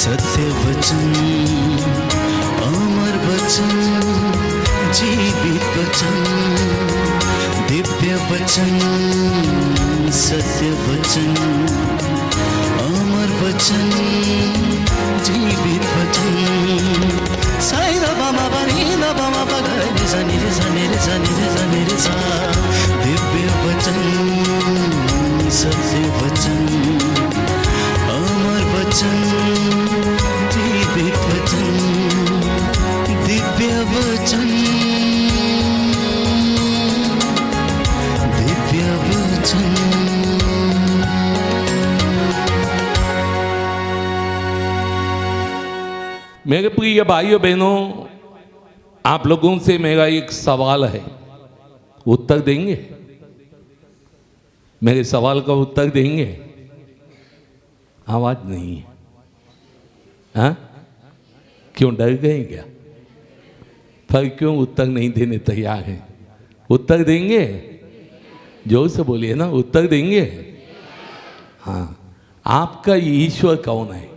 सत्य वचन, अमर वचन, जीवित वचन, दिव्य वचन, सत्य वचन, अमर वचन, जीवित वचन। साई दा बामा बनी दा बामा बगरे रे सा नी रे सा नी रे सा नी रे सा नी रे सा। दिव्य वचन, सत्य वचन, अमर वचन, जीवित वचन, दिव्य वचन, दिव्य वचन। मेरे प्रिय भाइयों बहनों, आप लोगों से मेरा एक सवाल है, उत्तर देंगे? मेरे सवाल का उत्तर देंगे? आवाज नहीं है। हाँ, क्यों डर गए क्या? पर क्यों उत्तर नहीं देने तैयार हैं? उत्तर देंगे? जोर से बोलिए ना, उत्तर देंगे? हाँ। आपका ईश्वर कौन है?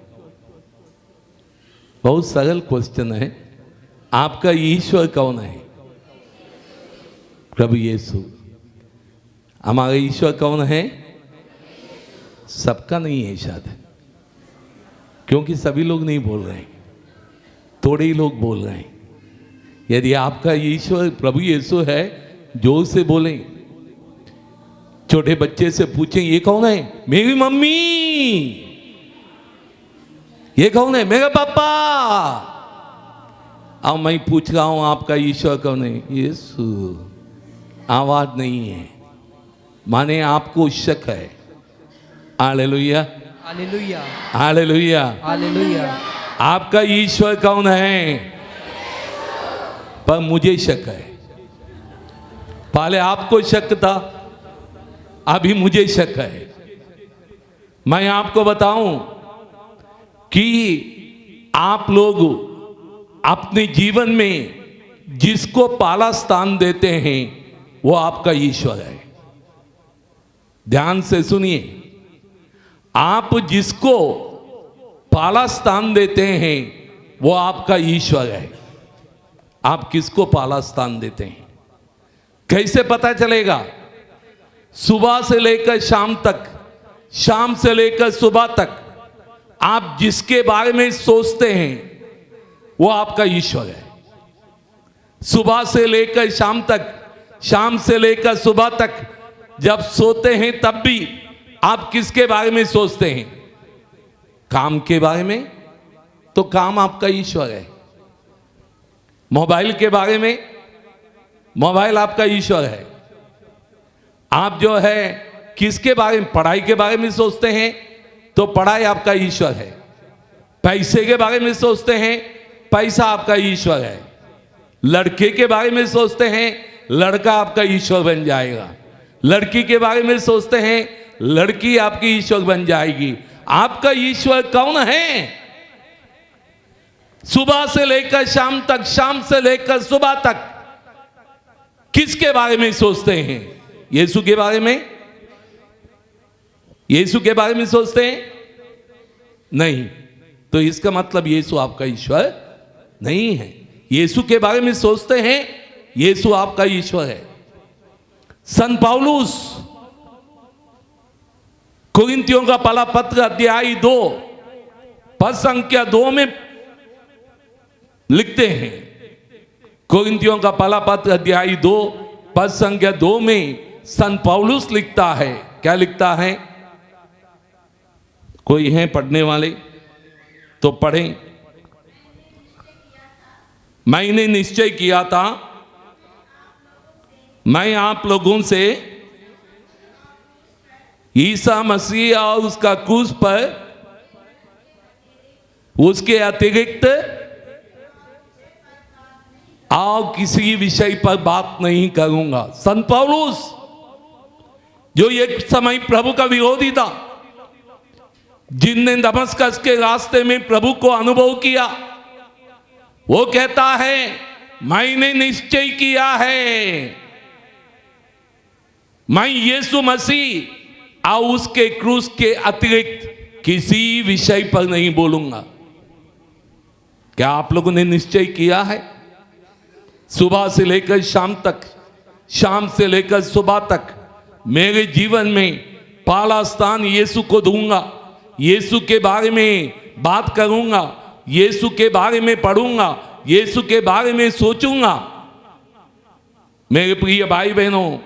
बहुत सरल क्वेश्चन है। आपका ईश्वर कौन है? प्रभु यीशु। हमारा ईश्वर कौन है? सबका नहीं है शायद, क्योंकि सभी लोग नहीं बोल रहे हैं, थोड़े ही लोग बोल रहे हैं। यदि आपका ईश्वर प्रभु यीशु है, जोर से बोलें। छोटे बच्चे से पूछें, ये कौन है? मेरी मम्मी। ये कौन है? मेरे पापा। अब मैं पूछ रहा हूं, आपका ईश्वर कौन है? यीशु। आवाज नहीं है, माने आपको शक है। Hallelujah, hallelujah, hallelujah, hallelujah. आपका ईश्वर कौन है? पर मुझे शक है। पहले आपको शक था, अभी मुझे शक है। मैं आपको बताऊं कि आप लोग अपने जीवन में जिसको पहला स्थान देते हैं वो आपका ईश्वर है। ध्यान से सुनिए, आप जिसको पहला स्थान देते हैं वो आपका ईश्वर है। आप किसको पहला स्थान देते हैं? कैसे पता चलेगा? सुबह से लेकर शाम तक, शाम से लेकर सुबह तक आप जिसके बारे में सोचते हैं वो आपका ईश्वर है। सुबह से लेकर शाम तक, शाम से लेकर सुबह तक जब सोते हैं तब भी आप किसके बारे में सोचते हैं? काम के बारे में, तो काम आपका ईश्वर है। मोबाइल के बारे में, मोबाइल आपका ईश्वर है। आप जो है किसके बारे में, पढ़ाई के बारे में सोचते हैं तो पढ़ाई आपका ईश्वर है। पैसे के बारे में सोचते हैं, पैसा आपका ईश्वर है। लड़के के बारे में सोचते हैं, लड़का आपका ईश्वर बन जाएगा। लड़की के बारे में सोचते हैं, लड़की आपकी ईश्वर बन जाएगी। आपका ईश्वर कौन है? सुबह से लेकर शाम तक, शाम से लेकर सुबह तक किसके बारे में सोचते हैं? यीशु के बारे में? यीशु के बारे में सोचते हैं? नहीं। तो इसका मतलब यीशु आपका ईश्वर नहीं है। यीशु के बारे में सोचते हैं, यीशु आपका ईश्वर है। संत पौलुस कोरिन्थियों का पहला पत्र अध्याय 2 पद संख्या 2 में लिखते हैं। कोरिन्थियों का पहला पत्र अध्याय 2 पद संख्या 2 में संत पौलुस लिखता है। क्या लिखता है? कोई है पढ़ने वाले तो पढ़ें। मैंने निश्चय किया था, मैं आप लोगों से ईसा मसीह और उसका क्रूस पर, उसके अतिरिक्त और किसी विषय पर बात नहीं करूंगा। संत पौलुस जो एक समय प्रभु का विरोधी था, जिनने दमस्कस के रास्ते में प्रभु को अनुभव किया, वो कहता है मैंने निश्चय किया है, मैं यीशु मसीह और उसके क्रूस के अतिरिक्त किसी विषय पर नहीं बोलूंगा। क्या आप लोगों ने निश्चय किया है? सुबह से लेकर शाम तक, शाम से लेकर सुबह तक मेरे जीवन में पहला स्थान यीशु को दूंगा, यीशु के बारे में बात करूंगा, यीशु के बारे में पढ़ूंगा, यीशु के बारे में सोचूंगा। मेरे प्रिय भाई बहनों,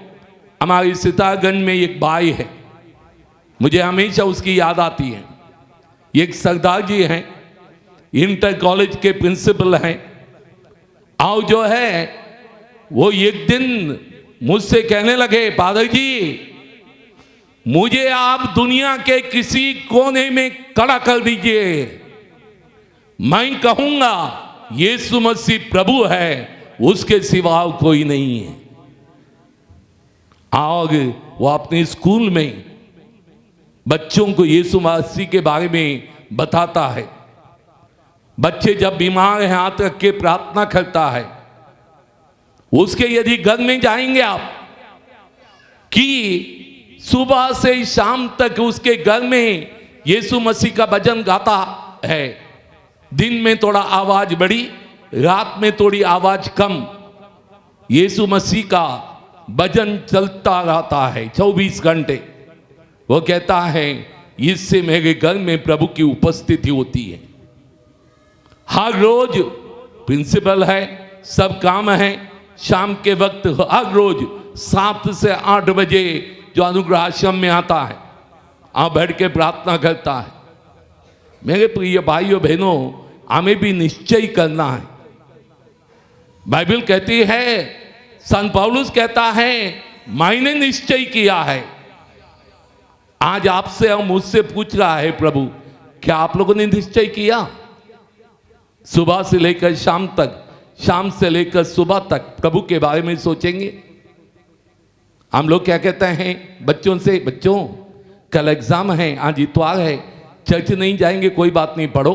हमारे सितारगंज में एक भाई है, मुझे हमेशा उसकी याद आती है। एक सरदार जी हैं, इंटर कॉलेज के प्रिंसिपल हैं। और जो है वो एक दिन मुझसे कहने लगे, फादर जी मुझे आप दुनिया के किसी कोने में खड़ा कर दीजिए, मैं कहूंगा यीशु मसीह प्रभु है, उसके सिवा कोई नहीं है। और वो अपने स्कूल में बच्चों को यीशु मसीह के बारे में बताता है। बच्चे जब बीमार हैं हाथ रख के प्रार्थना करता है। उसके यदि घर में जाएंगे आप कि सुबह से शाम तक उसके घर में यीशु मसीह का भजन गाता है। दिन में थोड़ा आवाज बड़ी, रात में थोड़ी आवाज कम, यीशु मसीह का भजन चलता रहता है 24 घंटे। वो कहता है इससे मेरे घर में प्रभु की उपस्थिति होती है। हर रोज प्रिंसिपल है, सब काम है, शाम के वक्त हर रोज 7 से 8 बजे जो अनुग्रह आश्रम में आता है, आप बैठ के प्रार्थना करता है। मेरे प्रिय भाइयों बहनों, हमें भी निश्चय करना है। बाइबल कहती है, संत पौलुस कहता है मैंने निश्चय किया है। आज आपसे और मुझसे पूछ रहा है प्रभु, क्या आप लोगों ने निश्चय किया? सुबह से लेकर शाम तक, शाम से लेकर सुबह तक प्रभु के बारे में सोचेंगे। हम लोग क्या कहते हैं बच्चों से, बच्चों कल एग्जाम है, आज इतवार है, चर्च नहीं जाएंगे, कोई बात नहीं, पढ़ो।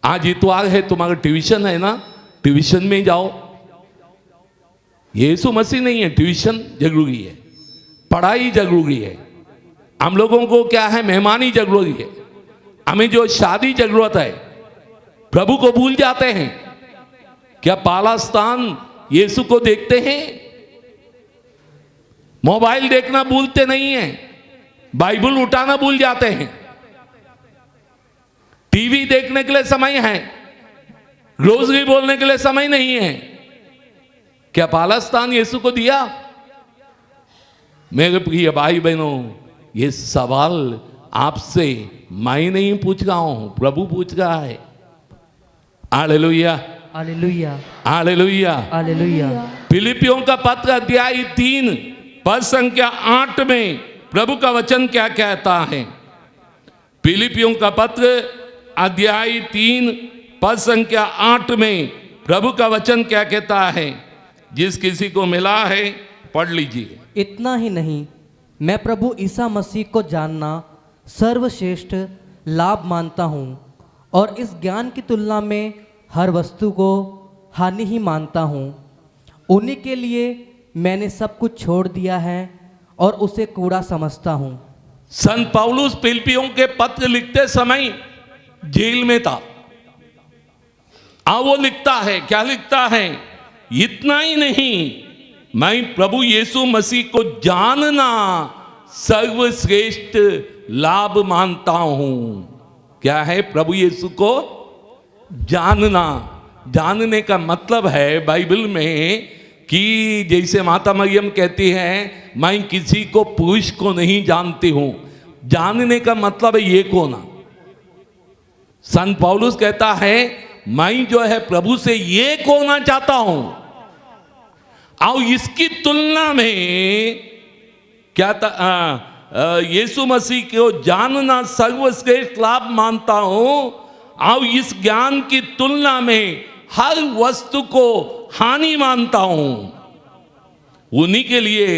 आज इतवार है, तुम्हारा ट्यूशन है ना, ट्यूशन में जाओ। यीशु मसीह नहीं है, ट्यूशन जरूरी है, पढ़ाई जरूरी है। हम लोगों को क्या है, मेहमानी जरूरी है। हमें जो शादी जरूरत है, प्रभु को भूल जाते हैं। क्या पहला स्थान यीशु को देखते हैं? मोबाइल देखना भूलते नहीं हैं, बाइबल उठाना भूल जाते हैं। टीवी देखने के लिए समय है, ग्रोसरी बोलने के लिए समय नहीं है। क्या पहला स्थान यीशु को दिया? मेरे प्रिय भाई बहनों, ये सवाल आपसे मैं नहीं पूछ रहा हूं, प्रभु पूछ रहा है। Hallelujah, hallelujah, hallelujah, hallelujah. फिलिपियों का पत्र अध्याय 3 पद संख्या 8 में प्रभु का वचन क्या कहता है? फिलिपियों का पत्र अध्याय 3 पद संख्या 8 में प्रभु का वचन क्या कहता है? जिस किसी को मिला है पढ़ लीजिए। इतना ही नहीं, मैं प्रभु ईसा मसीह को जानना सर्वश्रेष्ठ लाभ मानता हूँ और इस ज्ञान की तुलना में हर वस्तु को हानि ही मानता हूँ। उन्हीं के लिए मैंने सब कुछ छोड़ दिया है और उसे कूड़ा समझता हूँ। संत पौलुस फिलिपियों के पत्र लिखते समय जेल में था। वो लिखता है, क्या लिखता है? इतना ही नहीं, मैं प्रभु यीशु मसीह को जानना सर्वश्रेष्ठ लाभ मानता हूं। क्या है? प्रभु यीशु को जानना। जानने का मतलब है बाइबल में कि जैसे माता मरियम कहती है, मैं किसी को पुरुष को नहीं जानती हूं। जानने का मतलब है ये होना। संत पौलुस कहता है, मैं जो है प्रभु से ये होना चाहता हूं। और इसकी तुलना में क्या था? यीशु मसीह को जानना सर्वश्रेष्ठ लाभ मानता हूं और इस ज्ञान की तुलना में हर वस्तु को हानि मानता हूं। उन्हीं के लिए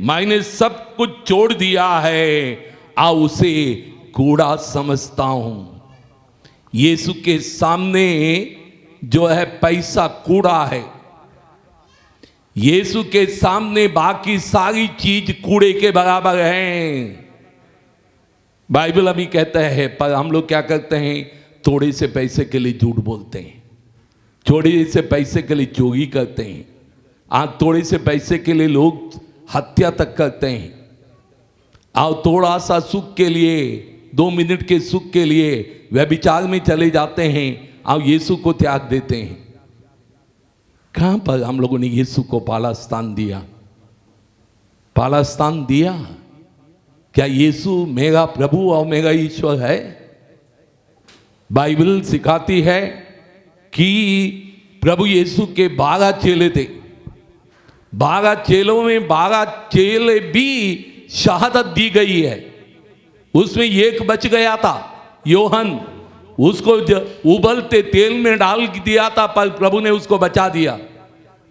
मैंने सब कुछ छोड़ दिया है और उसे कूड़ा समझता हूं। यीशु के सामने जो है पैसा कूड़ा है। यीशु के सामने बाकी सारी चीज कूड़े के बराबर हैं। बाइबल अभी कहता है, पर हम लोग क्या करते हैं? थोड़े से पैसे के लिए झूठ बोलते हैं, थोड़े से पैसे के लिए चोरी करते हैं, आज थोड़े से पैसे के लिए लोग हत्या तक करते हैं, और थोड़ा सा सुख के लिए, 2 मिनट के सुख के लिए व्यभिचार में चले जाते हैं और यीशु को त्याग देते हैं। कहां पर हम लोगों ने यीशु को पहला स्थान दिया? पहला स्थान दिया? क्या यीशु मेरा प्रभु और मेरा ईश्वर है? बाइबल सिखाती है कि प्रभु यीशु के 12 चेले थे, 12 चेलों में 12 चेले भी शहादत दी गई है। उसमें एक बच गया था, योहन, उसको उबलते तेल में डाल दिया था, पर प्रभु ने उसको बचा दिया।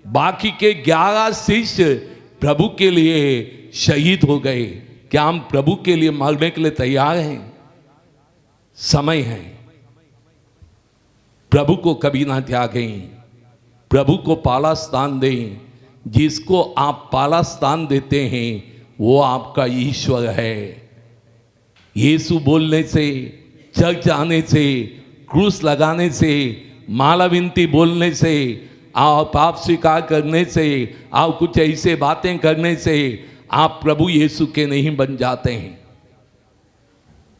बाकी के 11 शिष्य प्रभु के लिए शहीद हो गए। क्या हम प्रभु के लिए मरने के लिए तैयार हैं? समय है, प्रभु को कभी ना त्यागें, प्रभु को पहला स्थान दें। जिसको आप पहला स्थान देते हैं वो आपका ईश्वर है। यीशु बोलने से, चर्च आने से, क्रूस लगाने से, माला विनती बोलने से, और पाप स्वीकार करने से, और कुछ ऐसे बातें करने से आप प्रभु यीशु के नहीं बन जाते हैं।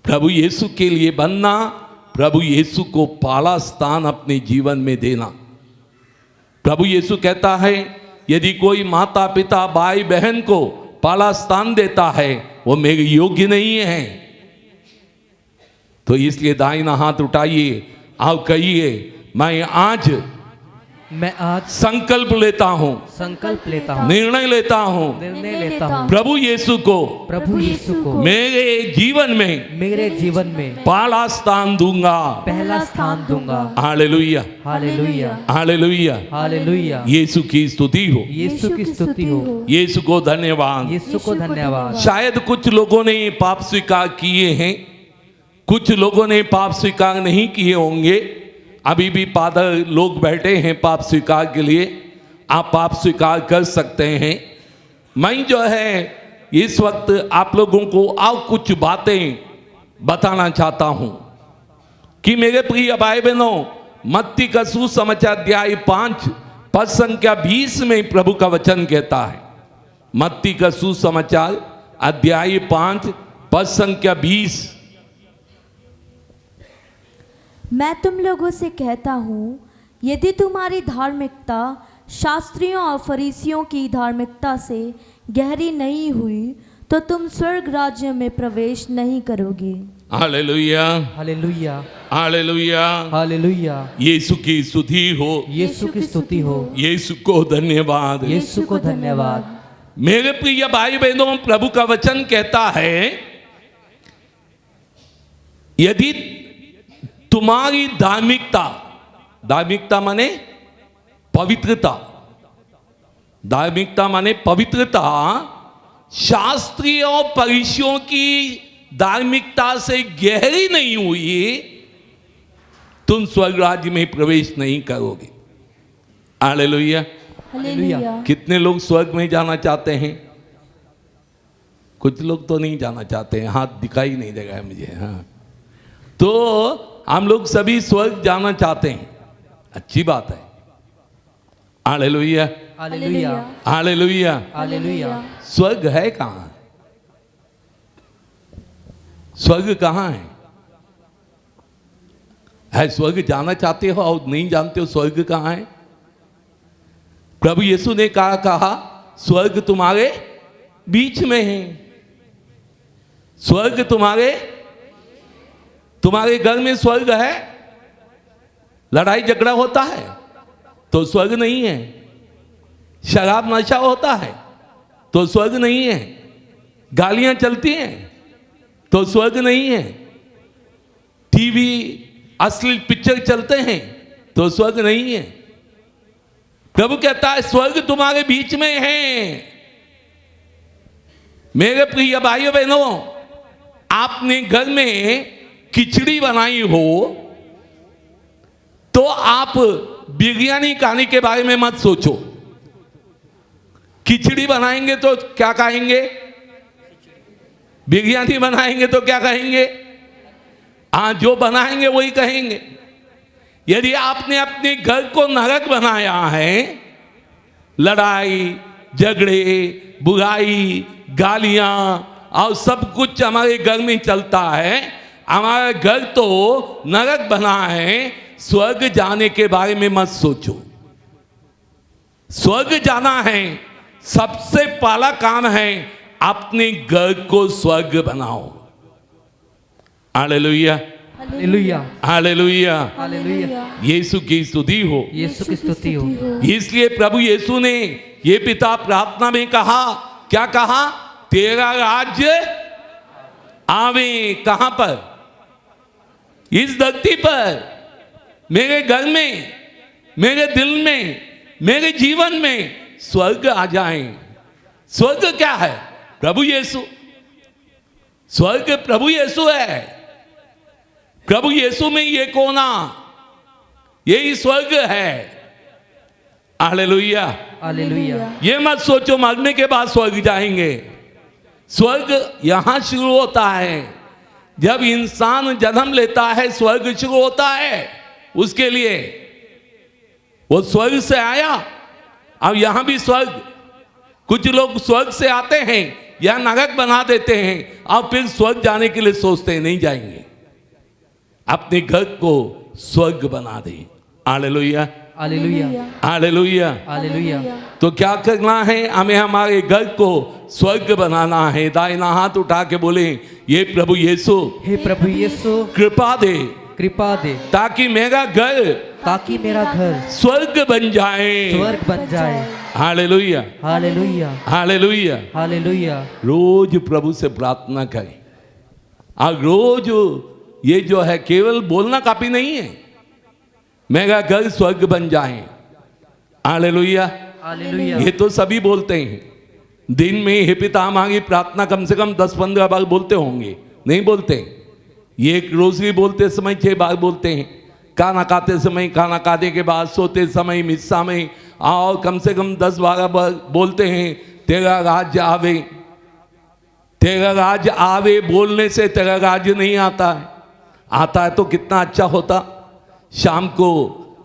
प्रभु यीशु के लिए बनना, प्रभु यीशु को पहला स्थान अपने जीवन में देना। प्रभु यीशु कहता है, यदि कोई माता पिता भाई बहन को पहला स्थान देता है वो मेरे योग्य नहीं है। तो इसलिए दाहिना हाथ उठाइए और कहिए, मैं आज संकल्प लेता हूं, संकल्प लेता हूँ, निर्णय लेता हूं, निर्णय लेता हूँ, प्रभु यीशु को मेरे जीवन में पहला स्थान दूंगा, पहला स्थान दूंगा। Hallelujah, hallelujah, hallelujah, hallelujah. Yeshu की स्तुति हो, यीशु की स्तुति हो, यीशु को धन्यवाद। यीशु को धन्यवाद। शायद कुछ लोगों ने पाप स्वीकार किए हैं, कुछ लोगों ने पाप स्वीकार नहीं किए होंगे। अभी भी पादर लोग बैठे हैं पाप स्वीकार के लिए, आप पाप स्वीकार कर सकते हैं। मैं जो है इस वक्त आप लोगों को और कुछ बातें बताना चाहता हूं कि मेरे प्रिय भाई बहनों, मत्ती का सुसमाचार अध्याय 5 पद संख्या 20 में प्रभु का वचन कहता है। मत्ती का सुसमाचार अध्याय 5 पद संख्या 20, मैं तुम लोगों से कहता हूँ, यदि तुम्हारी धार्मिकता शास्त्रियों और फरीसियों की धार्मिकता से गहरी नहीं हुई तो तुम स्वर्ग राज्य में प्रवेश नहीं करोगे। Hallelujah, hallelujah, hallelujah, hallelujah. Yeshu की स्तुति हो, यीशु की स्तुति हो, यीशु को धन्यवाद, यीशु को धन्यवाद। मेरे प्रिय भाई बहनों, प्रभु का वचन कहता है, यदि तुम्हारी धार्मिकता, धार्मिकता माने पवित्रता, धार्मिकता माने पवित्रता शास्त्रीय और फरीसियों की धार्मिकता से गहरी नहीं हुई, तुम स्वर्ग राज्य में प्रवेश नहीं करोगे। Hallelujah, hallelujah. कितने लोग स्वर्ग में जाना चाहते हैं? कुछ लोग तो नहीं जाना चाहते हैं, हाथ दिखाई नहीं देगा है मुझे। हाँ, तो हम लोग सभी स्वर्ग जाना चाहते हैं, अच्छी बात है। Hallelujah, hallelujah, hallelujah, hallelujah. स्वर्ग है कहां? स्वर्ग कहां है? स्वर्ग जाना चाहते हो और नहीं जानते हो स्वर्ग कहां है? प्रभु यीशु ने कहा स्वर्ग तुम्हारे बीच में है। स्वर्ग तुम्हारे घर में स्वर्ग है? लड़ाई झगड़ा होता है तो स्वर्ग नहीं है। शराब नशा होता है तो स्वर्ग नहीं है। गालियां चलती हैं तो स्वर्ग नहीं है। टीवी अश्लील पिक्चर चलते हैं तो स्वर्ग नहीं है। प्रभु कहता है स्वर्ग तुम्हारे बीच में है। मेरे प्रिय भाइयों बहनों, आपने घर में खिचड़ी बनाई हो तो आप बिरयानी खाने के बारे में मत सोचो। खिचड़ी बनाएंगे तो क्या कहेंगे? बिरयानी बनाएंगे तो क्या कहेंगे? हाँ, जो बनाएंगे वही कहेंगे। यदि आपने अपने घर को नरक बनाया है, लड़ाई झगड़े बुराई गालियां और सब कुछ हमारे घर में चलता है, हमारा घर तो नरक बना है, स्वर्ग जाने के बारे में मत सोचो। स्वर्ग जाना है, सबसे पहला काम है अपने घर को स्वर्ग बनाओ। Hallelujah, hallelujah, hallelujah, hallelujah. Yeshu की स्तुति हो। यीशु की स्तुति हो। इसलिए प्रभु यीशु ने ये पिता प्रार्थना में कहा, क्या कहा? तेरा राज्य आवे। कहां पर? इस धरती पर, मेरे घर में, मेरे दिल में, मेरे जीवन में स्वर्ग आ जाए। स्वर्ग क्या है? प्रभु यीशु। स्वर्ग प्रभु यीशु है। प्रभु यीशु में ये कोना, यही स्वर्ग है। Hallelujah, hallelujah. ये मत सोचो मरने के बाद स्वर्ग जाएंगे। स्वर्ग यहां शुरू होता है, जब इंसान जन्म लेता है स्वर्ग शुरू होता है उसके लिए। वो स्वर्ग से आया, अब यहां भी स्वर्ग। कुछ लोग स्वर्ग से आते हैं, यहां नरक बना देते हैं और फिर स्वर्ग जाने के लिए सोचते हैं नहीं जाएंगे। अपने घर को स्वर्ग बना दे। Hallelujah, hallelujah, hallelujah, hallelujah. तो क्या करना है? हमें हमारे घर को स्वर्ग बनाना है। दाहिना हाथ उठा के बोले, ये प्रभु यीशु, हे प्रभु यीशु, कृपा दे, कृपा दे, ताकि मेरा घर ताकि मेरा घर स्वर्ग बन जाए। स्वर्ग बन जाए। Hallelujah, hallelujah, hallelujah. हालेलुया। रोज प्रभु से प्रार्थना करें। और रोज ये जो है केवल बोलना काफी नहीं है, मेरा घर स्वर्ग बन जाए। Hallelujah, hallelujah. ये तो सभी बोलते हैं। दिन में हे पिता हमारी प्रार्थना कम से कम 10-15 बार बोलते होंगे, नहीं बोलते? ये एक रोजरी बोलते समय 6 बार बोलते हैं, खाना खाते समय, खाना खाने के बाद, सोते समय, मिस्सा में, और कम से कम 10-12 बार बोलते हैं, तेरा राज्य आवे, तेरा राज्य आवे। बोलने से तेरा राज्य नहीं आता है। आता है तो कितना अच्छा होता। शाम को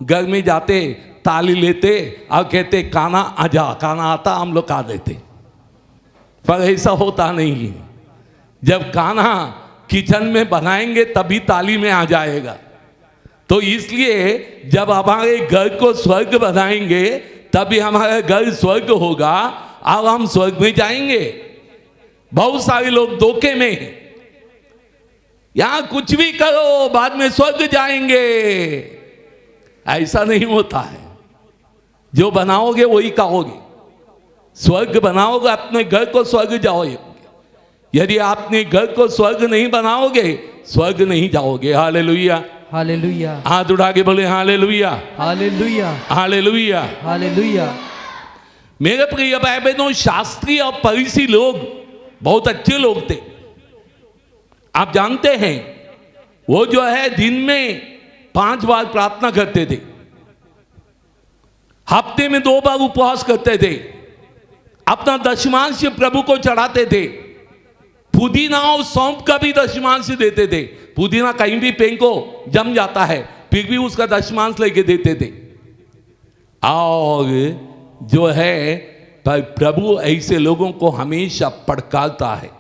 घर में जाते, ताली लेते और कहते खाना आ जा, खाना आता, हम लोग खा लेते। पर ऐसा होता नहीं है। जब खाना किचन में बनाएंगे तभी ताली में आ जाएगा। तो इसलिए जब हमारे घर को स्वर्ग बनाएंगे तभी हमारा घर स्वर्ग होगा और हम स्वर्ग में जाएंगे। बहुत सारे लोग धोखे में हैं, यहां कुछ भी करो बाद में स्वर्ग जाएंगे। ऐसा नहीं होता है। जो बनाओगे वही खाओगे। स्वर्ग बनाओगे, अपने घर को स्वर्ग जाओगे। यदि आपने घर को स्वर्ग नहीं बनाओगे, स्वर्ग नहीं जाओगे। हालेलुया, हालेलुया, हाथ उठा के बोले हालेलुया, हालेलुया, हालेलुया, हालेलुया। मेरे प्रिय भाई बहनों, शास्त्री और फरीसी लोग बहुत अच्छे लोग थे। आप जानते हैं, वो जो है दिन में 5 बार प्रार्थना करते थे, हफ्ते में 2 बार उपवास करते थे, अपना दशमांश प्रभु को चढ़ाते थे। पुदीना और सौंफ का भी दशमांश देते थे। पुदीना कहीं भी फेंको जम जाता है, फिर भी उसका दशमांश लेके देते थे। और जो है प्रभु ऐसे लोगों को हमेशा पड़कारता है।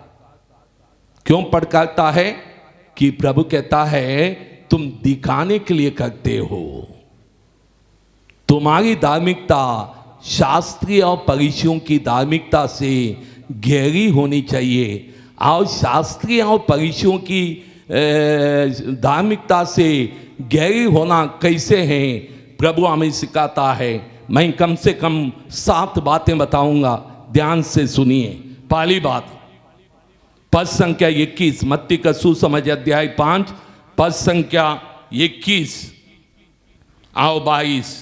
क्यों पड़कारता है? कि प्रभु कहता है तुम दिखाने के लिए करते हो। तुम्हारी धार्मिकता शास्त्रीय और फरीसियों की धार्मिकता से गहरी होनी चाहिए। और शास्त्रीय और फरीसियों की धार्मिकता से गहरी होना कैसे है, प्रभु हमें सिखाता है। मैं कम से कम 7 बातें बताऊंगा, ध्यान से सुनिए। पहली बात, पद संख्या 21, मत्ती का सुसमाचार अध्याय 5 पद संख्या 21 आओ 22।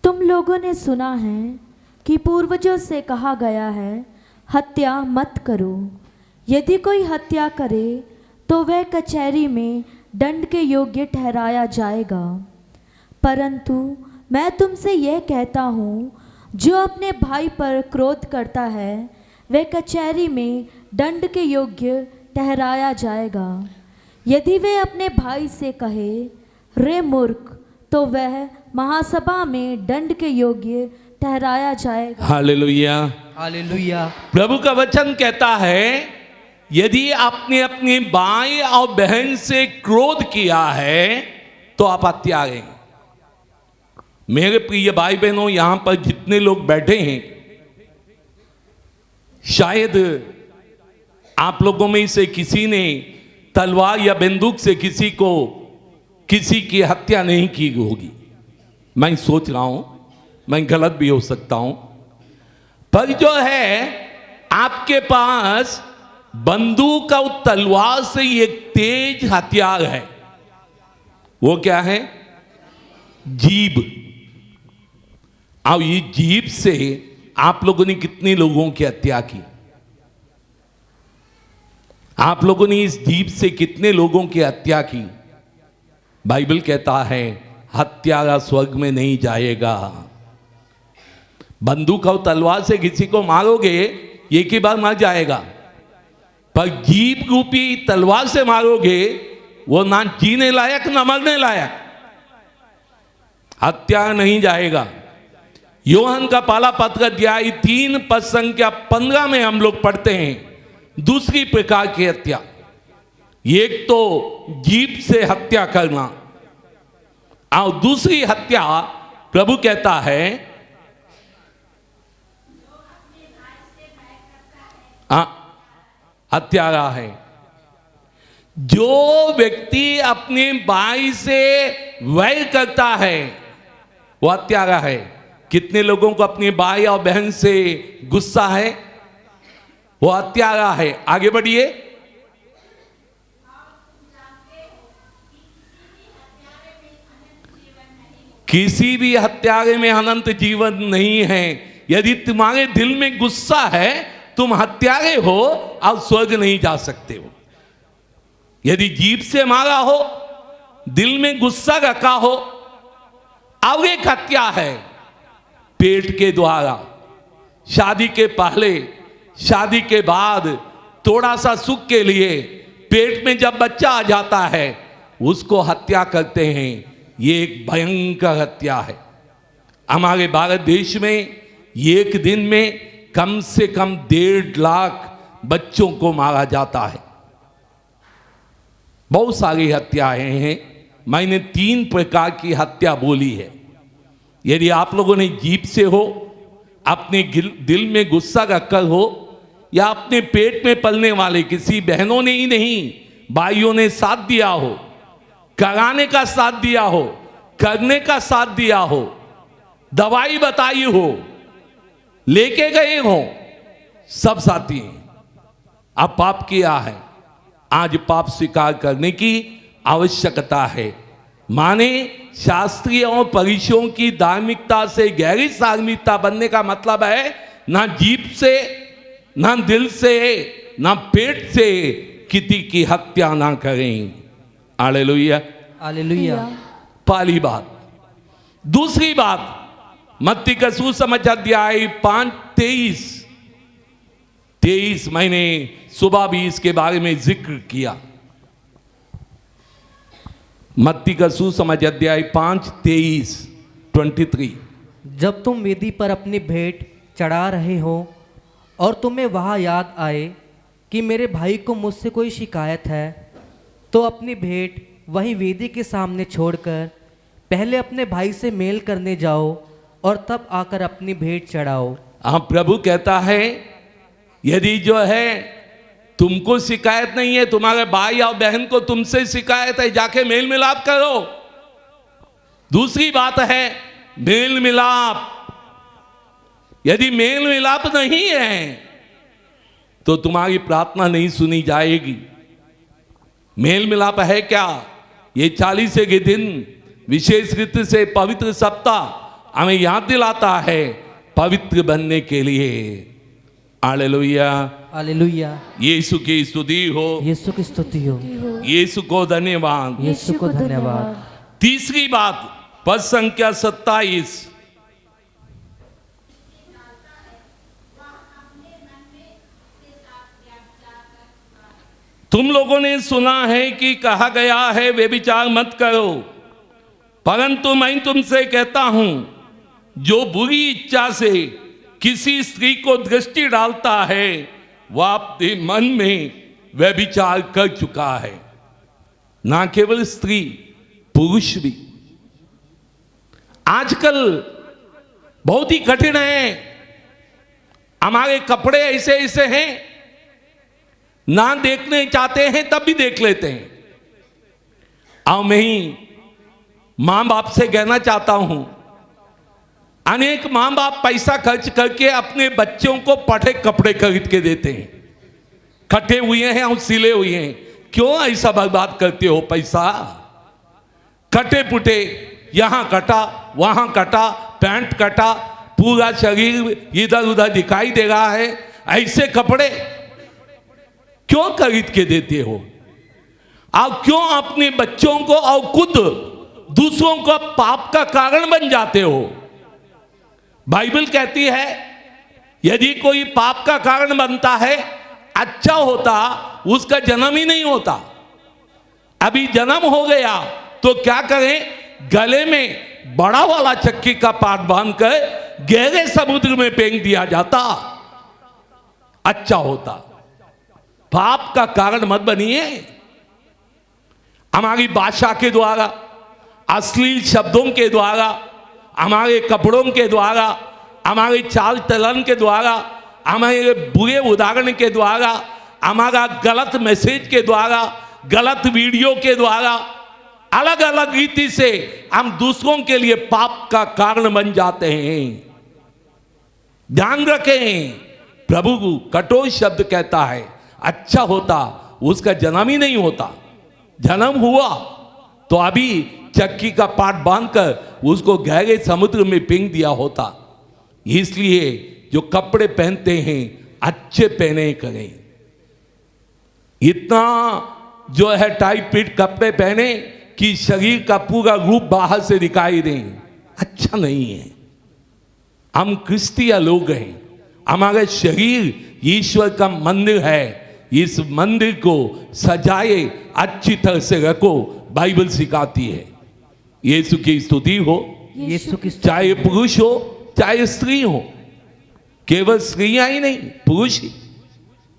तुम लोगों ने सुना है कि पूर्वजों से कहा गया है, हत्या मत करो। यदि कोई हत्या करे तो वह कचहरी में दंड के योग्य ठहराया जाएगा। परंतु मैं तुमसे यह कहता हूँ, जो अपने भाई पर क्रोध करता है वह कचहरी में दंड के योग्य ठहराया जाएगा। यदि वे अपने भाई से कहे रे मूर्ख, तो वह महासभा में दंड के योग्य ठहराया जाएगा। हालेलुया। हालेलुया। प्रभु का वचन कहता है यदि आपने अपने भाई और बहन से क्रोध किया है तो आप हत्यारे हैं। मेरे प्रिय भाई बहनों, यहां पर जितने लोग बैठे हैं, शायद आप लोगों में से किसी ने तलवार या बंदूक से किसी की हत्या नहीं की होगी। मैं सोच रहा हूं, मैं गलत भी हो सकता हूं, पर जो है आपके पास बंदूक और तलवार से एक तेज हथियार है। वो क्या है? जीभ। और ये जीभ से आप लोगों ने कितने लोगों की हत्या की? आप लोगों ने इस जीभ से कितने लोगों की हत्या की? बाइबल कहता है हत्यारा स्वर्ग में नहीं जाएगा। बंदूक और तलवार से किसी को मारोगे एक ही बार मर जाएगा, पर जीभ रूपी तलवार से मारोगे वो ना जीने लायक ना मरने लायक, हत्या नहीं जाएगा। यूहन्ना का पहला पत्र अध्याय 3 पद संख्या 15 में हम लोग पढ़ते हैं दूसरी प्रकार की हत्या। एक तो जीभ से हत्या करना और दूसरी हत्या प्रभु कहता है हत्यारा है। जो व्यक्ति अपने भाई से वैर करता है वो हत्यारा है। कितने लोगों को अपने भाई और बहन से गुस्सा है? वो हत्यारा है। आगे बढ़िए। किसी भी हत्यारे में अनंत जीवन नहीं है। यदि तुम्हारे दिल में गुस्सा है तुम हत्यारे हो और स्वर्ग नहीं जा सकते हो। यदि जीभ से मारा हो, दिल में गुस्सा रखा हो, और एक हत्या है पेट के द्वारा। शादी के पहले, शादी के बाद थोड़ा सा सुख के लिए पेट में जब बच्चा आ जाता है उसको हत्या करते हैं। ये एक भयंकर हत्या है। हमारे भारत देश में एक दिन में कम से कम 1.5 लाख बच्चों को मारा जाता है। बहुत सारी हत्याएं हैं। मैंने 3 प्रकार की हत्या बोली है। यदि आप लोगों ने जीभ से हो, अपने दिल में गुस्सा रखकर हो, या अपने पेट में पलने वाले किसी बहनों ने ही नहीं भाइयों ने साथ दिया हो, कराने का साथ दिया हो, करने का साथ दिया हो, दवाई बताई हो, लेके गए हो, सब साथी हैं। अब पाप किया है, आज पाप स्वीकार करने की आवश्यकता है। माने शास्त्रीय और परिषियों की धार्मिकता से गहरी धार्मिकता बनने का मतलब है ना जीभ से, ना दिल से, ना पेट से किसी की हत्या ना करें। हालेलुया। हालेलुया। पहली बात। दूसरी बात, मत्ती का सुसमाचार अध्याय 5:23 मैंने सुबह भी इसके बारे में जिक्र किया। मत्ती का सुसमाचार अध्याय 5:23 जब तुम वेदी पर अपनी भेंट चढ़ा रहे हो और तुम्हें वहाँ याद आए कि मेरे भाई को मुझसे कोई शिकायत है, तो अपनी भेंट वहीं वेदी के सामने छोड़कर पहले अपने भाई से मेल करने जाओ और तब आकर अपनी भेंट चढ़ाओ। हाँ, प्रभु कहता है यदि जो है तुमको शिकायत नहीं है, तुम्हारे भाई और बहन को तुमसे शिकायत है, जाके मेल मिलाप करो। दूसरी बात है मेल मिलाप। यदि मेल मिलाप नहीं है तो तुम्हारी प्रार्थना नहीं सुनी जाएगी। मेल मिलाप है क्या? ये 40 के दिन विशेष रीति से पवित्र सप्ताह हमें याद दिलाता है पवित्र बनने के लिए। हालेलुया। हालेलुया। यीशु की स्तुति हो। यीशु की स्तुति हो। यीशु को धन्यवाद। यीशु को धन्यवाद। तीसरी बात, पद संख्या 27। तुम लोगों ने सुना है कि कहा गया है व्यभिचार मत करो, परंतु मैं तुमसे कहता हूं जो बुरी इच्छा से किसी स्त्री को दृष्टि डालता है वह अपने मन में व्यभिचार कर चुका है। ना केवल स्त्री, पुरुष भी। आजकल बहुत ही कठिन है, हमारे कपड़े ऐसे ऐसे हैं, ना देखने चाहते हैं तब भी देख लेते हैं। और मैं ही मां बाप से कहना चाहता हूं, अनेक मां बाप पैसा खर्च करके अपने बच्चों को पटे कपड़े खरीद के देते हैं, कटे हुए हैं और सिले हुए हैं। क्यों ऐसा बर्बाद करते हो पैसा? कटे पुटे, यहां कटा वहां कटा, पैंट कटा, पूरा शरीर इधर उधर दिखाई दे रहा है, ऐसे कपड़े क्यों खरीद के देते हो? आप क्यों अपने बच्चों को और खुद दूसरों को पाप का कारण बन जाते हो? बाइबल कहती है यदि कोई पाप का कारण बनता है, अच्छा होता उसका जन्म ही नहीं होता। अभी जन्म हो गया तो क्या करें? गले में बड़ा वाला चक्की का पाट बांधकर गहरे समुद्र में फेंक दिया जाता, अच्छा होता। पाप का कारण मत बनिए। हमारी भाषा के द्वारा, अश्लील शब्दों के द्वारा, हमारे कपड़ों के द्वारा, हमारे चाल चलन के द्वारा, हमारे बुरे उदाहरण के द्वारा, हमारा गलत मैसेज के द्वारा, गलत वीडियो के द्वारा, अलग अलग रीति से हम दूसरों के लिए पाप का कारण बन जाते हैं। ध्यान रखें, प्रभु कठोर शब्द कहता है अच्छा होता उसका जन्म ही नहीं होता। जन्म हुआ तो अभी चक्की का पाट बांधकर उसको गहरे समुद्र में फेंक दिया होता। इसलिए जो कपड़े पहनते हैं अच्छे पहने करें। इतना जो है टाइट फिट कपड़े पहने कि शरीर का पूरा रूप बाहर से दिखाई दे, अच्छा नहीं है। हम क्रिस्तीय लोग हैं, हमारा शरीर ईश्वर का मंदिर है। इस मंदिर को सजाए, अच्छी तरह से रखो, बाइबल सिखाती है। यीशु की स्तुति हो, यीशु की स्तुति चाहे पुरुष हो चाहे स्त्री हो। केवल स्त्रियां ही नहीं, पुरुष ही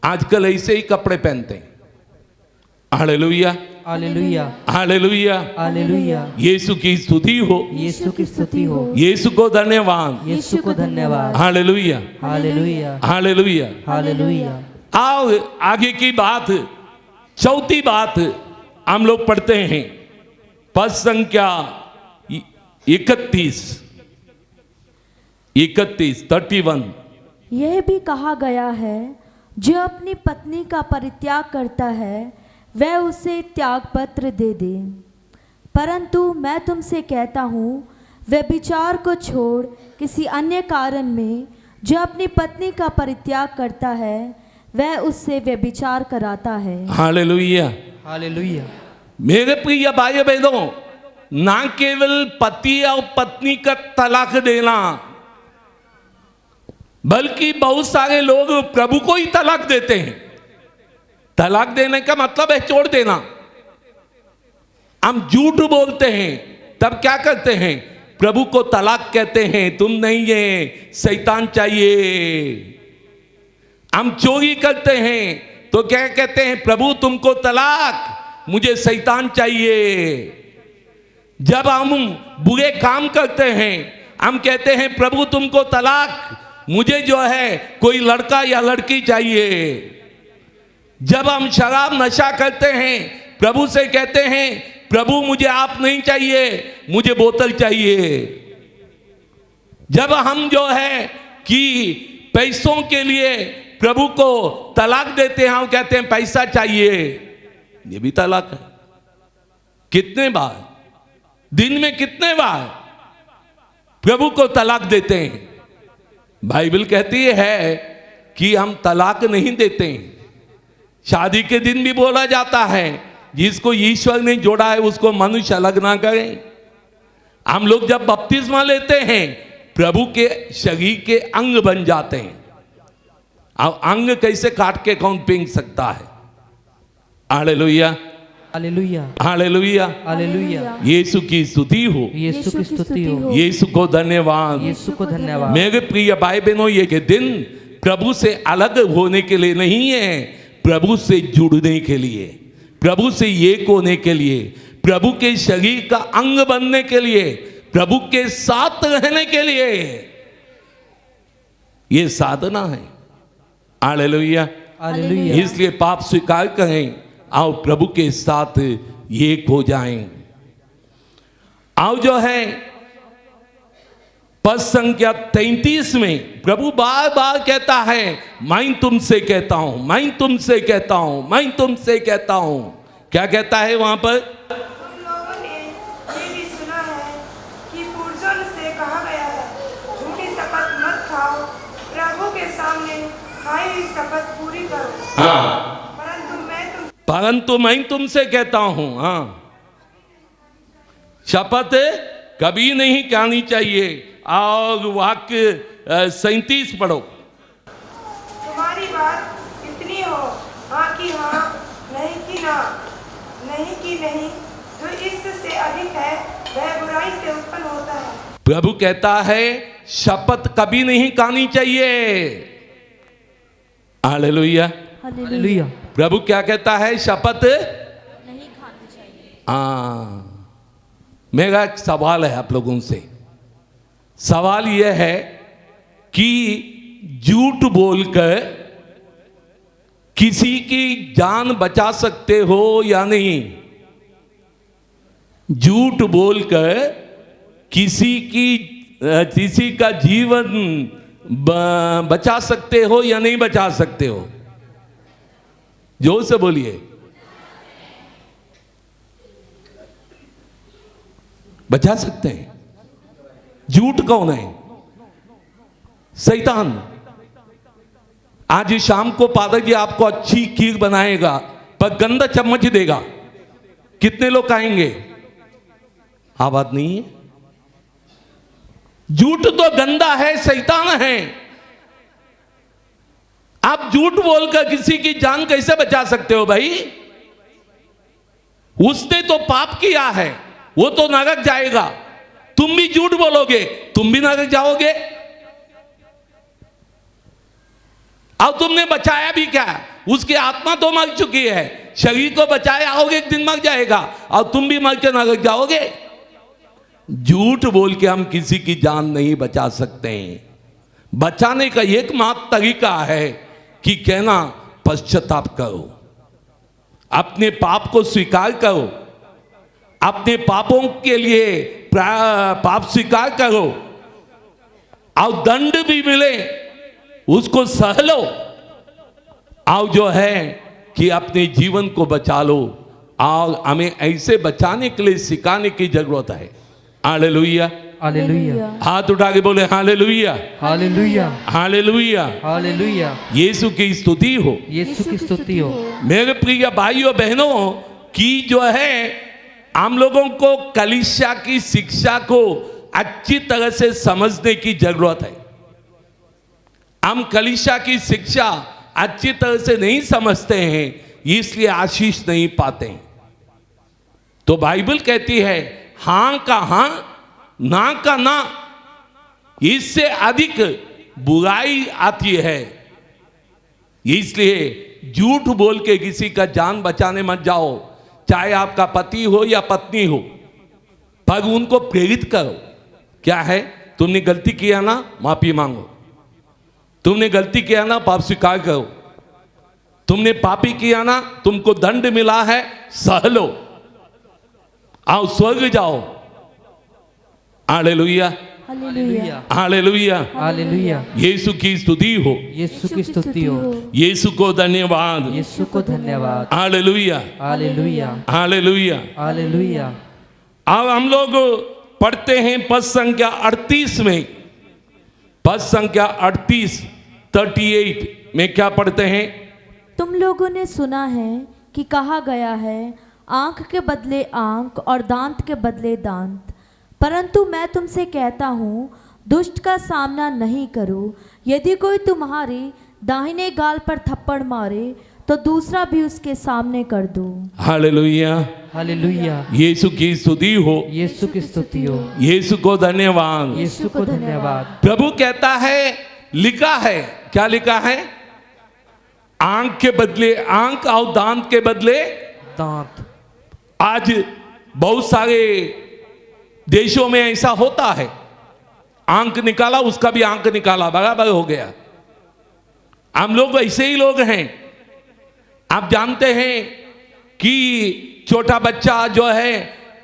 आजकल ऐसे ही कपड़े पहनते हैं। Hallelujah, hallelujah, hallelujah, hallelujah. Yeshu की स्तुति हो, यीशु की स्तुति हो, यीशु को धन्यवाद, यीशु को धन्यवाद। Hallelujah, hallelujah, hallelujah. हालेलुया। आओ आगे की बात, चौथी बात हम लोग पढ़ते हैं, पद संख्या 31, 31। यह भी कहा गया है जो अपनी पत्नी का परित्याग करता है वह उसे त्याग पत्र दे दे। परंतु मैं तुमसे कहता हूँ व्यभिचार को छोड़ किसी अन्य कारण में जो अपनी पत्नी का परित्याग करता है वह उससे व्यभिचार कराता है। Hallelujah, hallelujah. मेरे प्रिय भाई बहनों, ना केवल पति और पत्नी का तलाक देना, बल्कि बहुत सारे लोग प्रभु को ही तलाक देते हैं। तलाक देने का मतलब है छोड़ देना। हम झूठ बोलते हैं, तब क्या करते हैं? प्रभु को तलाक कहते हैं, तुम नहीं है, शैतान चाहिए। हम चोरी करते हैं तो क्या कहते हैं? प्रभु तुमको तलाक, मुझे शैतान चाहिए। जब हम बुरे काम करते हैं हम कहते हैं प्रभु तुमको तलाक, मुझे जो है कोई लड़का या लड़की चाहिए। जब हम शराब नशा करते हैं प्रभु से कहते हैं प्रभु मुझे आप नहीं चाहिए, मुझे बोतल चाहिए। जब हम जो है कि पैसों के लिए प्रभु को तलाक देते हैं, हम कहते हैं पैसा चाहिए, ये भी तलाक है। कितने बार, दिन में कितने बार प्रभु को तलाक देते हैं? बाइबल कहती है कि हम तलाक नहीं देते हैं। शादी के दिन भी बोला जाता है जिसको ईश्वर ने जोड़ा है उसको मनुष्य अलग ना करें। हम लोग जब बपतिस्मा लेते हैं प्रभु के शरीर के अंग बन जाते हैं। अब अंग कैसे काट के कौन फेंक सकता है? Hallelujah, hallelujah, hallelujah. Hallelujah. Yeshu की स्तुति हो, यीशु की स्तुति हो, यीशु को धन्यवाद। यीशु को धन्यवाद। मेरे प्रिय भाई बहनों, ये के दिन प्रभु से अलग होने के लिए नहीं है, प्रभु से जुड़ने के लिए, प्रभु से एक होने के लिए, प्रभु के शरीर का अंग बनने के लिए, प्रभु के साथ रहने के लिए। ये साधना है। हालेलुया। हालेलुया। इसलिए पाप स्वीकार करें, आओ प्रभु के साथ एक हो जाएं। आओ जो है पद संख्या 33 में प्रभु बार बार कहता है, मैं तुमसे कहता हूं, मैं तुमसे कहता हूं, मैं तुमसे कहता हूं। क्या कहता है वहां पर? तुम लोगों ने ये भी सुना है कि पूर्वजों से कहा गया है, झूठी शपथ मत खाओ, प्रभु के सामने खाई हुई शपथ पूरी करो। हाँ, परंतु मैं तुमसे कहता हूं, हाँ, शपथ कभी नहीं खानी चाहिए। और वाक्य 37 पढ़ो। तुम्हारी बात इतनी हो, हाँ कि हाँ, नहीं कि ना, नहीं कि नहीं, जो इससे अधिक है वह बुराई से उत्पन्न होता है। प्रभु कहता है शपथ कभी नहीं खानी चाहिए। Hallelujah, hallelujah. प्रभु क्या कहता है? शपथ नहीं खानी चाहिए। मेरा एक सवाल है आप लोगों से। सवाल यह है कि झूठ बोलकर किसी की जान बचा सकते हो या नहीं? झूठ बोलकर किसी का जीवन बचा सकते हो या नहीं बचा सकते हो? जोर से बोलिए। बचा सकते हैं। झूठ कौन है? शैतान। आज शाम को पादर जी आपको अच्छी खीर बनाएगा पर गंदा चम्मच देगा, कितने लोग खाएंगे? आवाज नहीं है। झूठ तो गंदा है, शैतान है। आप झूठ बोलकर किसी की जान कैसे बचा सकते हो भाई? उसने तो पाप किया है, वो तो नरक जाएगा। तुम भी झूठ बोलोगे, तुम भी नरक जाओगे। अब तुमने बचाया भी क्या? उसकी आत्मा तो मर चुकी है, शरीर को बचाया होगे, एक दिन मर जाएगा और तुम भी मर के नरक जाओगे। झूठ बोल के हम किसी की जान नहीं बचा सकते। बचाने का एकमात्र तरीका है कि कहना पश्चाताप करो, अपने पाप को स्वीकार करो, अपने पापों के लिए पाप स्वीकार करो और दंड भी मिले उसको सह लो, और जो है कि अपने जीवन को बचा लो। और हमें ऐसे बचाने के लिए सिखाने की जरूरत है। हालेलुया, हालेलुया, हाथ उठा के बोले hallelujah, hallelujah, hallelujah, hallelujah. Yeshu की स्तुति हो, यीशु की स्तुति हो। मेरे प्रिय भाइयों बहनों, की जो है हम लोगों को कलीसिया की शिक्षा को अच्छी तरह से समझने की जरूरत है। हम कलीसिया की शिक्षा अच्छी तरह से नहीं समझते हैं, इसलिए आशीष नहीं पाते हैं। तो बाइबल कहती है हां का हां, ना का ना, इससे अधिक बुराई आती है। इसलिए झूठ बोल के किसी का जान बचाने मत जाओ, चाहे आपका पति हो या पत्नी हो, पर उनको प्रेरित करो। क्या है? तुमने गलती किया ना, माफी मांगो। तुमने गलती किया ना, पाप स्वीकार करो। तुमने पापी किया ना, तुमको दंड मिला है, सह लो, आओ स्वर्ग जाओ। Hallelujah, hallelujah, hallelujah, hallelujah. Yeshu की स्तुति हो, यीशु की स्तुति हो। यीशु को धन्यवाद। यीशु को धन्यवाद। Hallelujah, hallelujah, hallelujah. हालेलुया। अब हम लोग पढ़ते हैं पद संख्या 38 में। पद संख्या 38 में क्या पढ़ते हैं? तुम लोगों ने सुना है कि कहा गया है, आंख के बदले आंख और दांत के बदले दांत। परंतु मैं तुमसे कहता हूँ, दुष्ट का सामना नहीं करो। यदि कोई तुम्हारी दाहिने गाल पर थप्पड़ मारे तो दूसरा भी उसके सामने कर दो। Hallelujah, hallelujah. यीशु की स्तुति हो, यीशु की स्तुति हो। यीशु को धन्यवाद। यीशु को धन्यवाद। प्रभु कहता है, लिखा है, क्या लिखा है? आंख के बदले आंख और दांत के बदले दांत। आज बहुत सारे देशों में ऐसा होता है, आंख निकाला उसका भी आंख निकाला, बराबर हो गया। हम लोग ऐसे ही लोग हैं। आप जानते हैं कि छोटा बच्चा जो है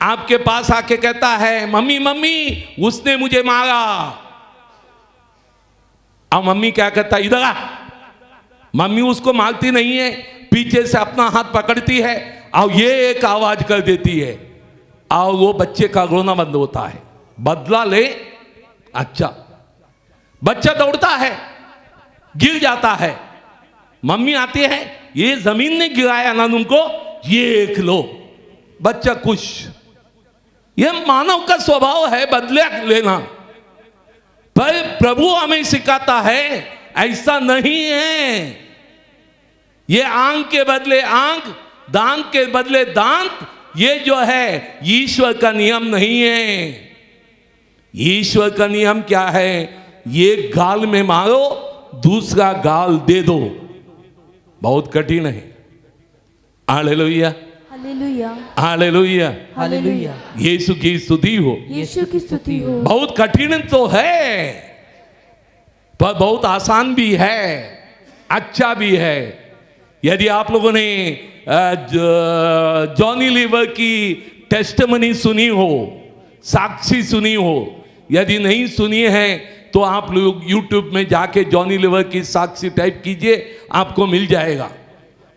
आपके पास आके कहता है, मम्मी मम्मी उसने मुझे मारा। अब मम्मी क्या कहता, इधर आ। मम्मी उसको मारती नहीं है, पीछे से अपना हाथ पकड़ती है और ये एक आवाज कर देती है और वो बच्चे का रोना बंद होता है। बदला ले। अच्छा, बच्चा दौड़ता है, गिर जाता है, मम्मी आती है, ये जमीन ने गिराया ना तुमको, ये एक लो। बच्चा खुश। ये मानव का स्वभाव है बदले लेना, पर प्रभु हमें सिखाता है ऐसा नहीं है। ये आंख के बदले आंख, दांत के बदले दांत, ये जो है ईश्वर का नियम नहीं है। ईश्वर का नियम क्या है? ये गाल में मारो, दूसरा गाल दे दो। बहुत कठिन है। Hallelujah, hallelujah, hallelujah, hallelujah. Yeshu की स्तुति हो। यीशु की स्तुति हो। बहुत कठिन तो है, पर बहुत आसान भी है, अच्छा भी है। यदि आप लोगों ने जॉनी लीवर की टेस्टिमनी सुनी हो, साक्षी सुनी हो, यदि नहीं सुनी है तो आप लोग YouTube में जाके जॉनी लीवर की साक्षी टाइप कीजिए, आपको मिल जाएगा।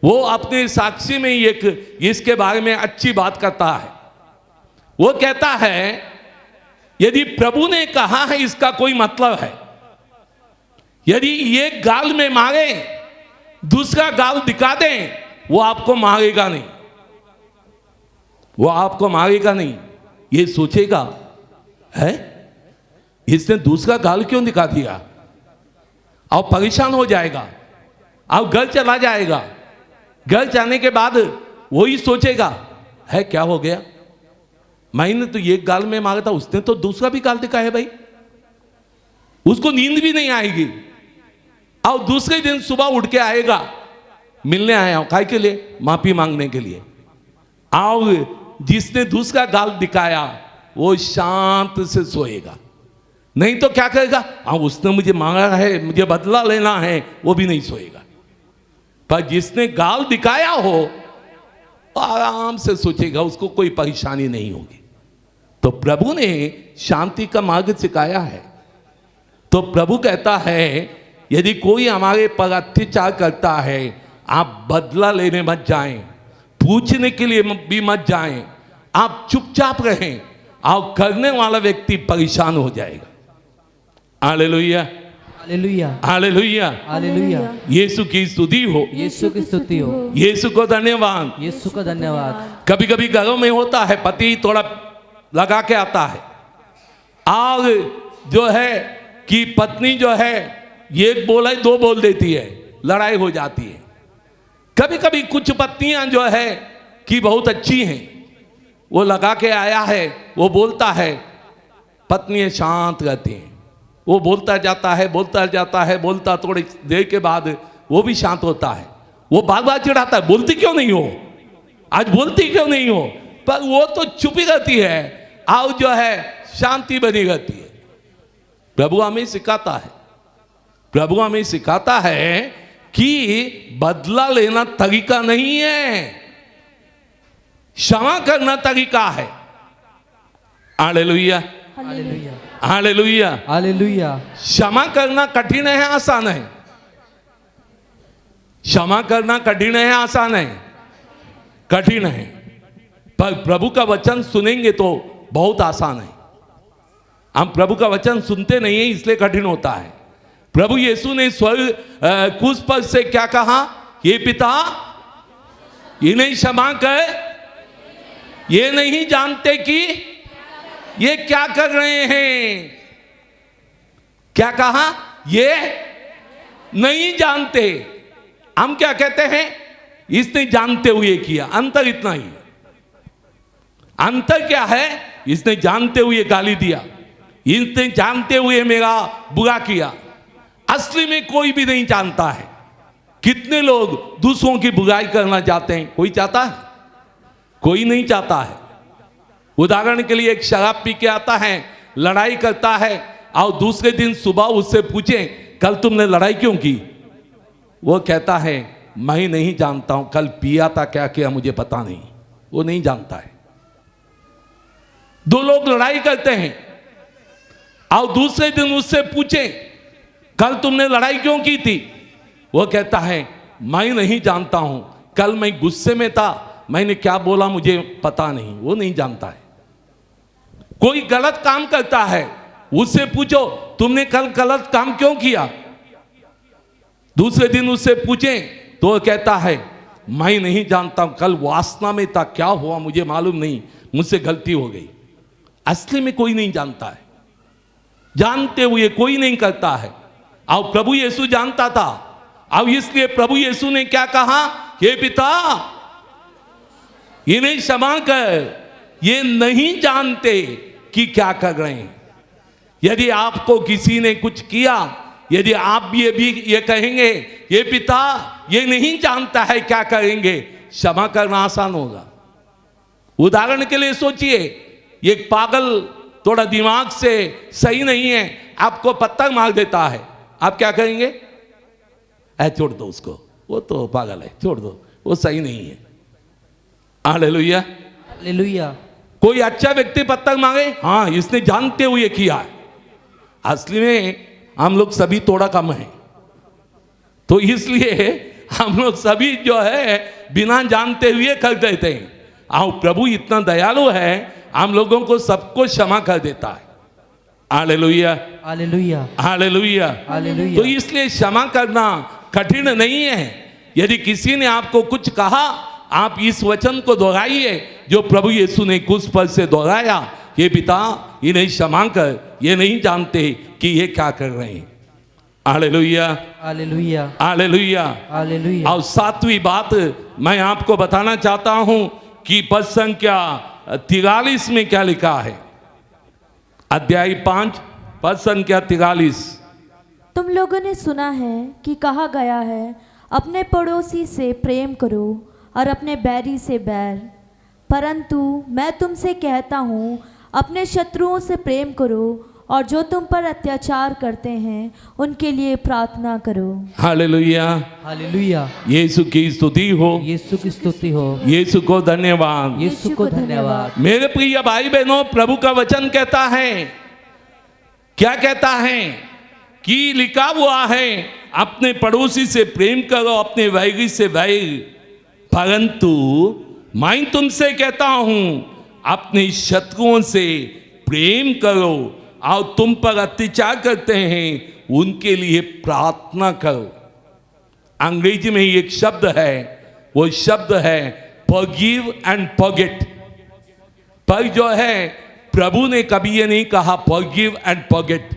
वो अपने साक्षी में ही एक इसके बारे में अच्छी बात करता है। वो कहता है, यदि प्रभु ने कहा है इसका कोई मतलब है। यदि ये गाल में मारे, दूसरा गाल दिखा दें, वो आपको मारेगा नहीं, वो आपको मारेगा नहीं। ये सोचेगा, है इसने दूसरा गाल क्यों दिखा दिया, और परेशान हो जाएगा और घर चला जाएगा। घर जाने के बाद वही सोचेगा, है क्या हो गया, मैंने तो ये गाल में मारा था, उसने तो दूसरा भी गाल दिखा है भाई। उसको नींद भी नहीं आएगी और दूसरे दिन सुबह उठ के आएगा, मिलने आया हूं काय के लिए, माफी मांगने के लिए। और जिसने दूसरा गाल दिखाया वो शांत से सोएगा। नहीं तो क्या करेगा, उसने मुझे मांगा है, मुझे बदला लेना है, वो भी नहीं सोएगा। पर जिसने गाल दिखाया हो आराम से सोचेगा, उसको कोई परेशानी नहीं होगी। तो प्रभु ने शांति का मार्ग सिखाया है। तो प्रभु कहता है, यदि कोई हमारे पर अत्याचार करता है, आप बदला लेने मत जाएं, पूछने के लिए भी मत जाएं, आप चुपचाप रहें, और करने वाला व्यक्ति परेशान हो जाएगा। Hallelujah, hallelujah, hallelujah, hallelujah. Yeshu की स्तुति हो। यीशु की स्तुति हो। यीशु को धन्यवाद। यीशु का धन्यवाद। कभी कभी घरों में होता है, पति थोड़ा लगा के आता है, और जो है कि पत्नी जो है एक बोला दो बोल देती है, लड़ाई हो जाती है। कभी कभी कुछ पत्नियां जो है कि बहुत अच्छी हैं, वो लगा के आया है, वो बोलता है, पत्नी शांत रहती हैं, वो बोलता जाता है, बोलता जाता है, बोलता थोड़ी देर के बाद वो भी शांत होता है। वो बार बार चिढ़ाता है, बोलती क्यों नहीं हो, आज बोलती क्यों नहीं हो, पर वो तो चुप ही रहती है और जो है शांति बनी रहती है। प्रभु हमें सिखाता है, प्रभु हमें सिखाता है कि बदला लेना तरीका नहीं है, क्षमा करना तरीका है। Hallelujah, hallelujah, hallelujah, hallelujah. क्षमा करना कठिन है, आसान है? क्षमा करना कठिन है, आसान है? कठिन है। पर प्रभु का वचन सुनेंगे तो बहुत आसान है। हम प्रभु का वचन सुनते नहीं है, इसलिए कठिन होता है। प्रभु यीशु ने स्वर्ग क्रूस पर से क्या कहा, ये पिता इन्हें क्षमा कर, ये नहीं जानते कि ये क्या कर रहे हैं। क्या कहा, ये नहीं जानते। हम क्या कहते हैं, इसने जानते हुए किया। अंतर इतना ही, अंतर क्या है? इसने जानते हुए गाली दिया, इसने जानते हुए मेरा बुरा किया। असली में कोई भी नहीं जानता है। कितने लोग दूसरों की बुराई करना चाहते हैं? कोई चाहता है? कोई नहीं चाहता है। उदाहरण के लिए एक शराब पी के आता है, लड़ाई करता है, और दूसरे दिन सुबह उससे पूछे कल तुमने लड़ाई क्यों की? वो कहता है मैं नहीं जानता हूं, कल पिया था, क्या किया मुझे पता नहीं। वो नहीं जानता है। दो लोग लड़ाई करते हैं और दूसरे दिन उससे पूछे कल तुमने लड़ाई क्यों की थी? वो कहता है मैं नहीं जानता हूं, कल मैं गुस्से में था, मैंने क्या बोला मुझे पता नहीं। वो नहीं जानता है। कोई गलत काम करता है, उससे पूछो तुमने कल गलत काम क्यों किया? दूसरे दिन उससे पूछे तो वो कहता है मैं नहीं जानता हूं, कल वासना में था, क्या हुआ मुझे मालूम नहीं, मुझसे गलती हो गई। असली में कोई नहीं जानता है। जानते हुए कोई नहीं करता है। और प्रभु यीशु जानता था, और इसलिए प्रभु यीशु ने क्या कहा? हे पिता, इन्हें क्षमा कर, ये नहीं जानते कि क्या कर रहे हैं। यदि आपको किसी ने कुछ किया, यदि आप भी ये कहेंगे ये पिता ये नहीं जानता है क्या करेंगे, क्षमा करना आसान होगा। उदाहरण के लिए सोचिए, एक पागल थोड़ा दिमाग से सही नहीं है, आपको पत्थर मार देता है, आप क्या करेंगे? छोड़ दो उसको, वो तो पागल है, छोड़ दो, वो सही नहीं है। Hallelujah, hallelujah. कोई अच्छा व्यक्ति पत्थर मांगे, हाँ इसने जानते हुए किया है। असली में हम लोग सभी थोड़ा कम है, तो इसलिए हम लोग सभी जो है बिना जानते हुए कर देते हैं। और प्रभु इतना दयालु है, हम लोगों को सबको क्षमा कर देता है। Hallelujah, hallelujah, hallelujah, hallelujah. तो इसलिए क्षमा करना कठिन नहीं है। यदि किसी ने आपको कुछ कहा, आप इस वचन को दोहराइए जो प्रभु यीशु ने क्रूस पर से दोहराया, ये पिता इन्हें क्षमा कर, ये नहीं जानते कि ये क्या कर रहे हैं। Hallelujah, hallelujah, hallelujah, hallelujah. और सातवीं बात मैं आपको बताना चाहता हूं कि पद संख्या 43 में क्या लिखा है। अध्याय 5 पद संख्या 43। तुम लोगों ने सुना है कि कहा गया है, अपने पड़ोसी से प्रेम करो और अपने बैरी से बैर। परंतु मैं तुमसे कहता हूँ, अपने शत्रुओं से प्रेम करो और जो तुम पर अत्याचार करते हैं उनके लिए प्रार्थना करो। Hallelujah, hallelujah. यीशु की स्तुति हो, यीशु की स्तुति हो, यीशु को धन्यवाद। यीशु को धन्यवाद। मेरे प्रिय भाई बहनों, प्रभु का वचन कहता है, क्या कहता है कि लिखा हुआ है अपने पड़ोसी से प्रेम करो, अपने वैरी से वैर। परंतु मैं तुमसे कहता हूं, अपने शत्रुओं से प्रेम करो और तुम पर अत्याचार करते हैं उनके लिए प्रार्थना करो। अंग्रेजी में एक शब्द है, वो शब्द है फॉरगिव एंड फॉरगेट। पर जो है प्रभु ने कभी ये नहीं कहा फॉरगिव एंड फॉरगेट।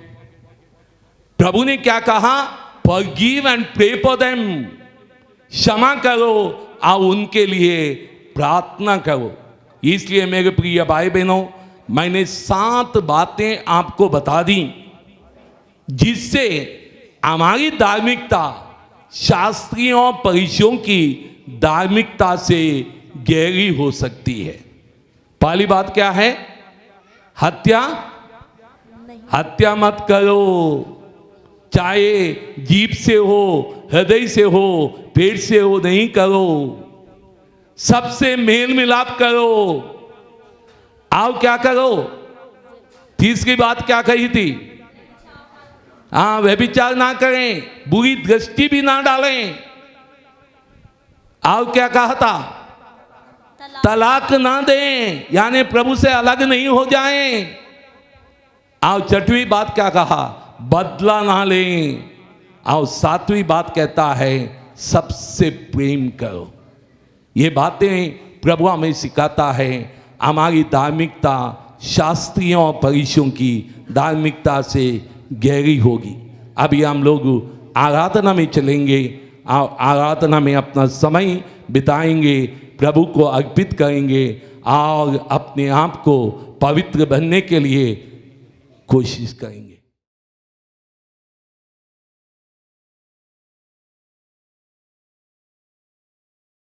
प्रभु ने क्या कहा? Forgive and pray for them. क्षमा करो और उनके लिए प्रार्थना करो। इसलिए मेरे प्रिय भाई बहनों, मैंने 7 बातें आपको बता दी जिससे हमारी धार्मिकता शास्त्रियों फरीसियों की धार्मिकता से गहरी हो सकती है। पहली बात क्या है? हत्या मत करो, चाहे जीभ से हो, हृदय से हो, पेट से हो, नहीं करो। सबसे मेल मिलाप करो। आओ क्या करो? तीसरी बात क्या कही थी? हाँ, व्यभिचार ना करें, बुरी दृष्टि भी ना डालें। आओ क्या कहा था? तलाक ना दें, यानी प्रभु से अलग नहीं हो जाएं। आओ 6वीं बात क्या कहा? बदला ना लें। आओ 7वीं बात कहता है सबसे प्रेम करो। ये बातें प्रभु हमें सिखाता है। हमारी धार्मिकता शास्त्रियों और फरीसियों की धार्मिकता से गहरी होगी। अभी हम लोग आराधना में चलेंगे। आराधना में अपना समय बिताएंगे, प्रभु को अर्पित करेंगे और अपने आप को पवित्र बनने के लिए कोशिश करेंगे।